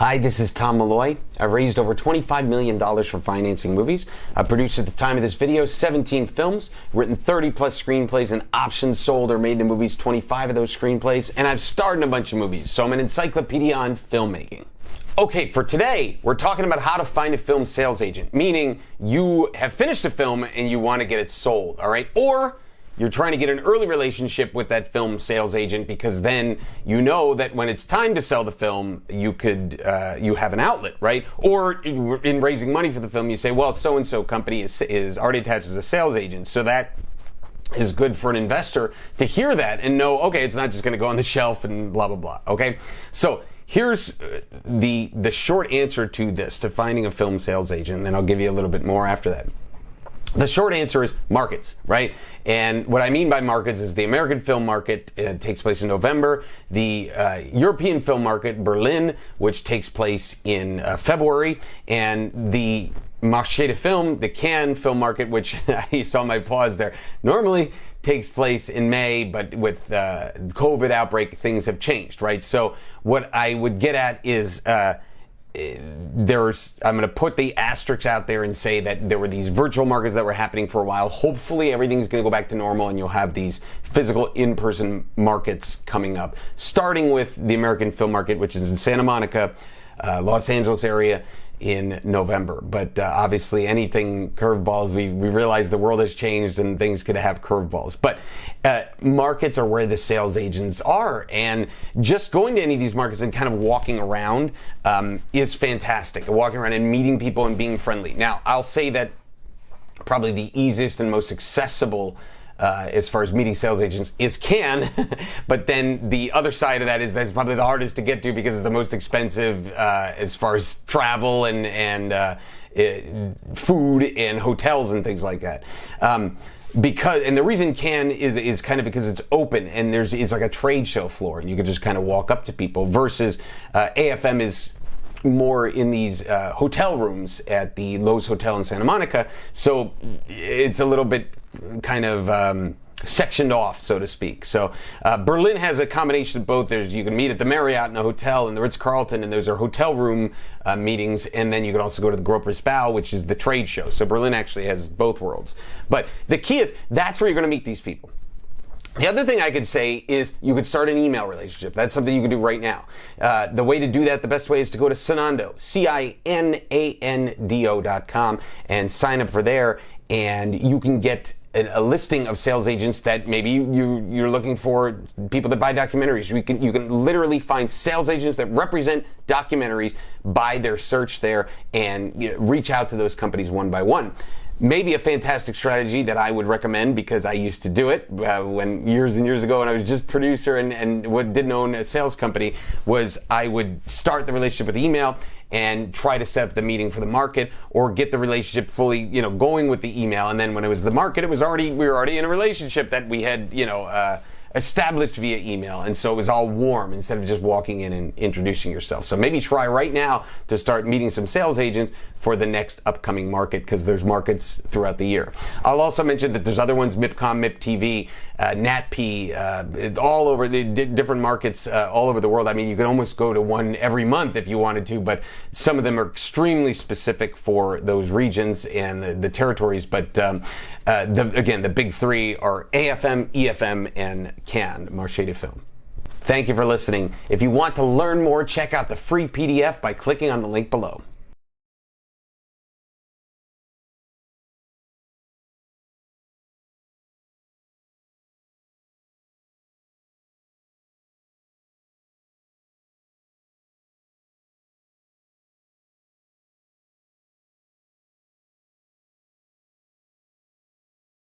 Hi, this is Tom Malloy. I've raised over $25 million for financing movies. I've produced at the time of this video 17 films, written 30 plus screenplays, and options sold or made into movies 25 of those screenplays, and I've starred in a bunch of movies, so I'm an encyclopedia on filmmaking. Okay, for today, we're talking about how to find a film sales agent, meaning you have finished a film and you want to get it sold, all right? Or you're trying to get an early relationship with that film sales agent because then you know that when it's time to sell the film, you have an outlet, right? Or in raising money for the film, you say, well, so-and-so company is already attached as a sales agent. So that is good for an investor to hear that and know, okay, it's not just going to go on the shelf and blah, blah, blah, okay? So here's the short answer to this, to finding a film sales agent, and then I'll give you a little bit more after that. The short answer is markets, right? And what I mean by markets is the American film market takes place in November, the European film market, Berlin, which takes place in February, and the Marché de Film, the Cannes film market, which you saw my pause there, normally takes place in May, but with COVID outbreak, things have changed, right? So what I would get at is I'm going to put the asterisks out there and say that there were these virtual markets that were happening for a while. Hopefully everything's going to go back to normal and you'll have these physical in-person markets coming up, starting with the American film market, which is in Santa Monica, Los Angeles area in November. But obviously anything curveballs, we realize the world has changed and things could have curveballs. But markets are where the sales agents are, and just going to any of these markets and kind of walking around is fantastic. Walking around and meeting people and being friendly. Now, I'll say that probably the easiest and most accessible as far as meeting sales agents is Cannes, but then the other side of that is that's probably the hardest to get to because it's the most expensive as far as travel and food and hotels and things like that. And the reason Cannes is kind of because it's open and it's like a trade show floor and you can just kind of walk up to people versus AFM is more in these hotel rooms at the Loews Hotel in Santa Monica, so it's a little bit kind of sectioned off, so to speak. So Berlin has a combination of both. You can meet at the Marriott in a hotel and the Ritz-Carlton, and there's our hotel room meetings, and then you can also go to the Gropius Bau, which is the trade show. So Berlin actually has both worlds. But the key is that's where you're going to meet these people. The other thing I could say is you could start an email relationship. That's something you can do right now. The way to do that, the best way is to go to Cinando, CINANDO.com, and sign up for there, and you can get a listing of sales agents that maybe you're looking for people that buy documentaries. You can literally find sales agents that represent documentaries by their search there and reach out to those companies one by one. Maybe a fantastic strategy that I would recommend because I used to do it when years and years ago when I was just producer and didn't own a sales company was I would start the relationship with email and try to set up the meeting for the market or get the relationship fully, going with the email. And then when it was the market, we were already in a relationship that we had, established via email, and so it was all warm instead of just walking in and introducing yourself. So maybe try right now to start meeting some sales agents for the next upcoming market because there's markets throughout the year. I'll also mention that there's other ones, MIPCOM, MIPTV, NatP, all over the different markets all over the world. I mean, you could almost go to one every month if you wanted to, but some of them are extremely specific for those regions and the territories. But again, the big three are AFM, EFM, and Cannes, Marché de Film. Thank you for listening. If you want to learn more, check out the free PDF by clicking on the link below.